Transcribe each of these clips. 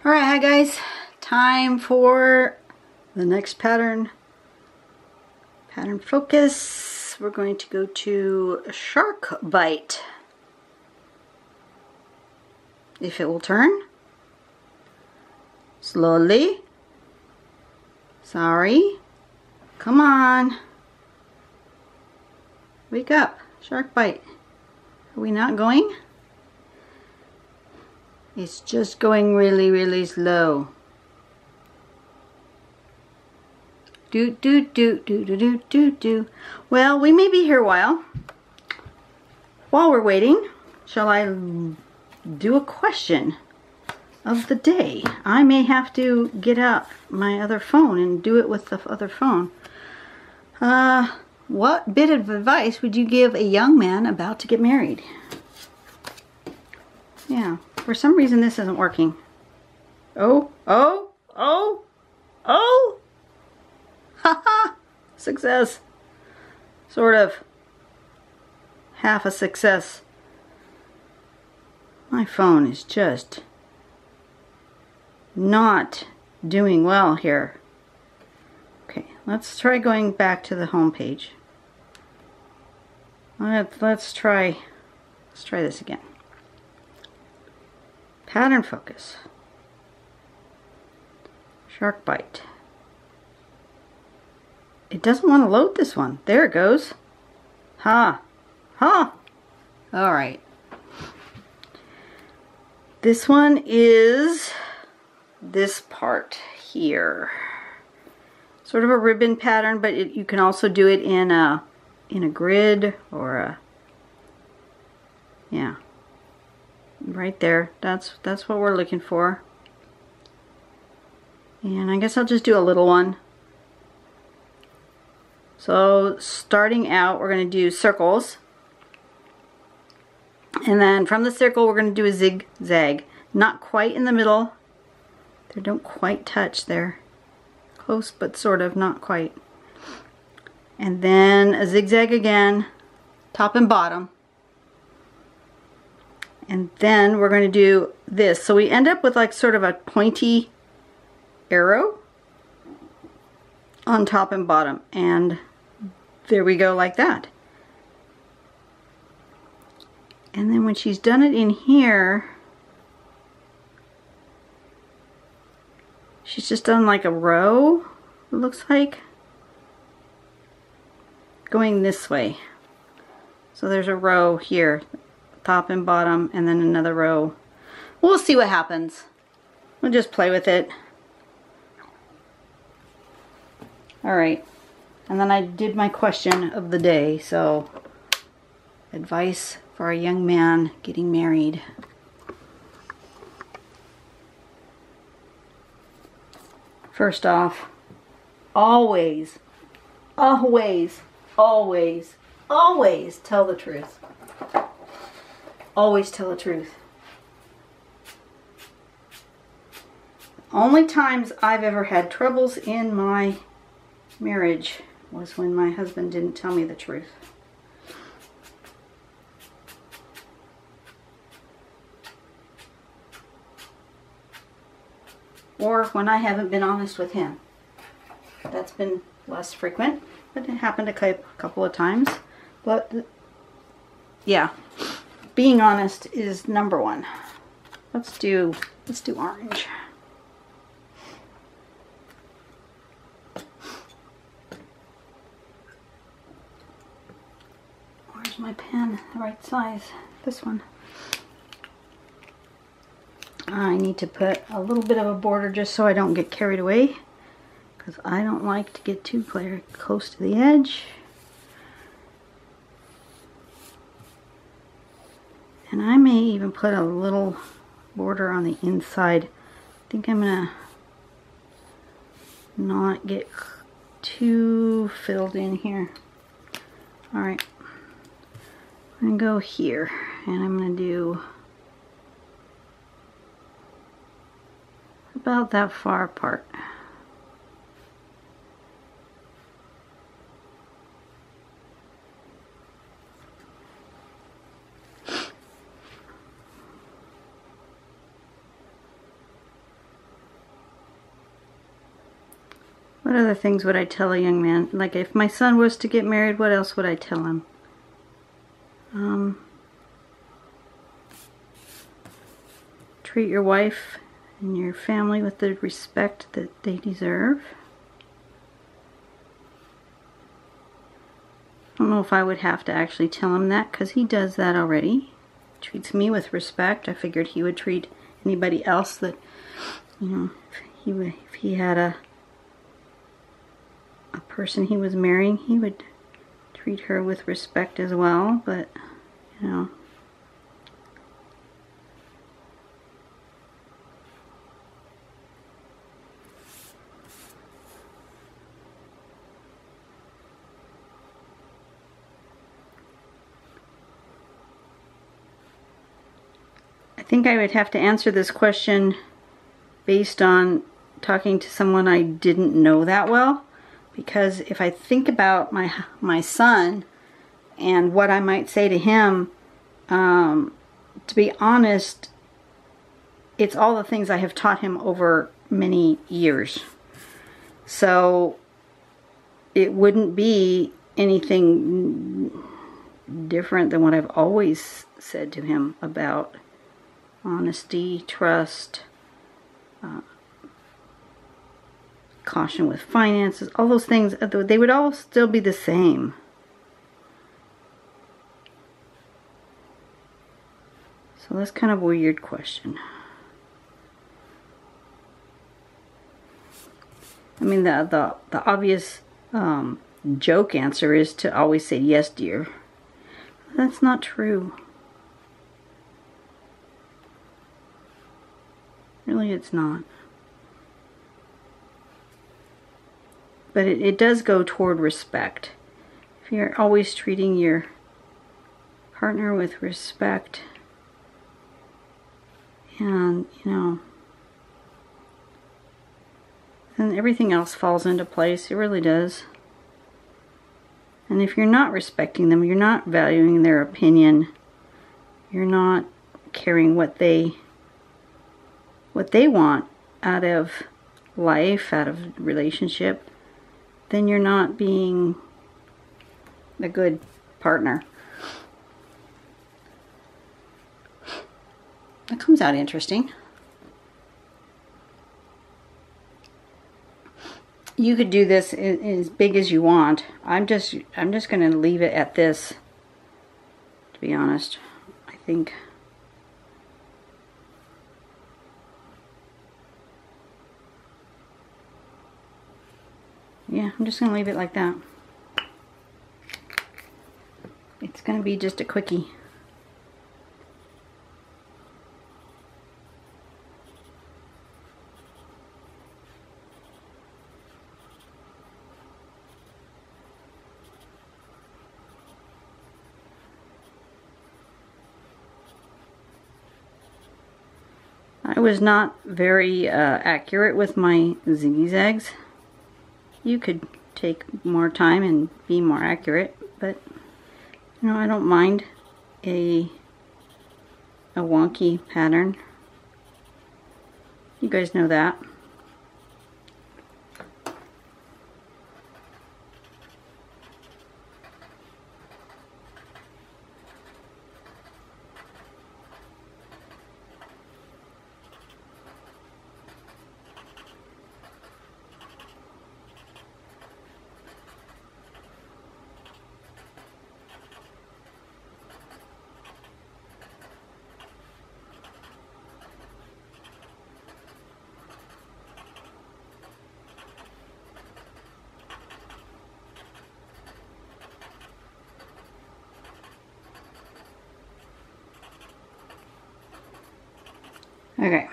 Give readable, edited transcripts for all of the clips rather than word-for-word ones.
Alright, hi guys. Time for the next pattern. Pattern focus. We're going to go to Shark Bite. If it will turn. Slowly. Sorry. Come on. Wake up. Shark Bite. Are we not going? It's just going really, really slow. Do, do, do, do, do, do, do, do. Well, we may be here a while. While we're waiting, shall I do a question of the day? I may have to get out my other phone and do it with the other phone. What bit of advice would you give a young man about to get married? Yeah. For some reason this isn't working. Oh, oh, oh, oh! Haha! Success. Sort of. Half a success. My phone is just not doing well here. Okay, let's try going back to the home page. Let's try this again. Pattern focus. Shark Bite. It doesn't want to load this one. There it goes. Ha. Ha. Alright. This one is this part here. Sort of a ribbon pattern, but you can also do it in a grid or a, yeah. Right there. That's what we're looking for. And I guess I'll just do a little one. So starting out, we're going to do circles. And then from the circle, we're going to do a zigzag. Not quite in the middle. They don't quite touch there. Close, but sort of, not quite. And then a zigzag again, top and bottom. And then we're going to do this. So we end up with like sort of a pointy arrow on top and bottom. And there we go, like that. And then when she's done it in here, she's just done like a row, it looks like, going this way. So there's a row here, top and bottom, and then another row. We'll see what happens. We'll just play with it. Alright, and then I did my question of the day, so advice for a young man getting married. First off, always, always, always, always tell the truth. Always tell the truth. Only times I've ever had troubles in my marriage was when my husband didn't tell me the truth. Or when I haven't been honest with him. That's been less frequent, but it happened a couple of times. But yeah, being honest is number one. Let's do orange. Where's my pen? The right size. This one. I need to put a little bit of a border just so I don't get carried away, because I don't like to get too close to the edge. And I may even put a little border on the inside. I think I'm gonna not get too filled in here. Alright, I'm gonna go here and I'm gonna do about that far apart. What other things would I tell a young man? Like if my son was to get married, what else would I tell him? Treat your wife and your family with the respect that they deserve. I don't know if I would have to actually tell him that, because he does that already. Treats me with respect. I figured he would treat anybody else that, you know, if he had a person he was marrying, he would treat her with respect as well. But, you know, I think I would have to answer this question based on talking to someone I didn't know that well, because if I think about my son and what I might say to him, to be honest, it's all the things I have taught him over many years. So it wouldn't be anything different than what I've always said to him about honesty, trust, caution with finances, all those things. They would all still be the same. So that's kind of a weird question. I mean, the obvious joke answer is to always say, yes, dear. That's not true. Really, it's not. But it does go toward respect. If you're always treating your partner with respect, and, you know, then everything else falls into place. It really does. And if you're not respecting them, you're not valuing their opinion, you're not caring what they want out of life, out of relationship, then you're not being a good partner. That comes out interesting. You could do this as big as you want. I'm just going to leave it at this, to be honest. I think yeah, I'm just going to leave it like that. It's going to be just a quickie. I was not very accurate with my zigzags. You could take more time and be more accurate, but you know, I don't mind a wonky pattern. You guys know that. Okay.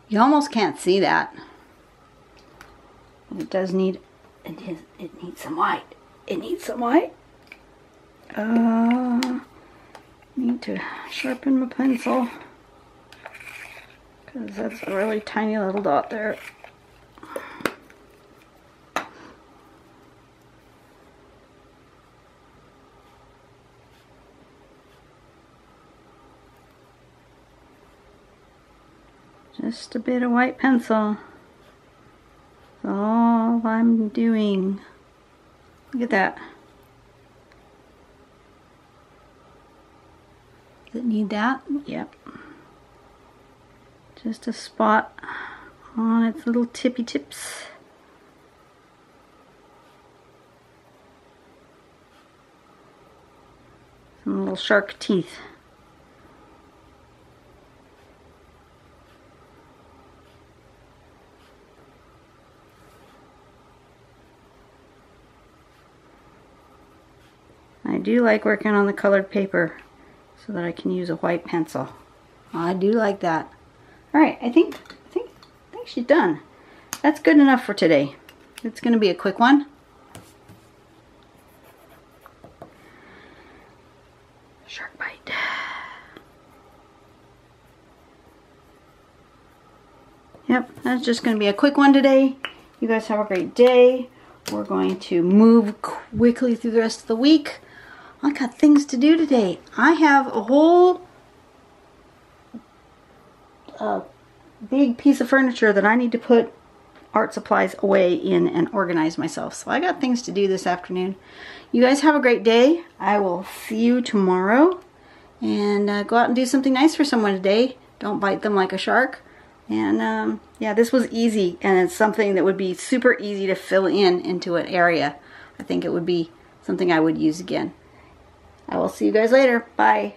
You almost can't see that. It does need, it needs some white. It needs some white. Need to sharpen my pencil, because that's a really tiny little dot there. Just a bit of white pencil. That's all all I'm doing. Look at that. Does it need that? Yep. Just a spot on its little tippy tips. Some little shark teeth. I do like working on the colored paper so that I can use a white pencil. I do like that. Alright, I think she's done. That's good enough for today. It's going to be a quick one. Shark bite. Yep, that's just going to be a quick one today. You guys have a great day. We're going to move quickly through the rest of the week. I got things to do today. I have a whole big piece of furniture that I need to put art supplies away in and organize myself. So I got things to do this afternoon. You guys have a great day. I will see you tomorrow. And go out and do something nice for someone today. Don't bite them like a shark. And yeah, this was easy. And it's something that would be super easy to fill into an area. I think it would be something I would use again. I will see you guys later. Bye.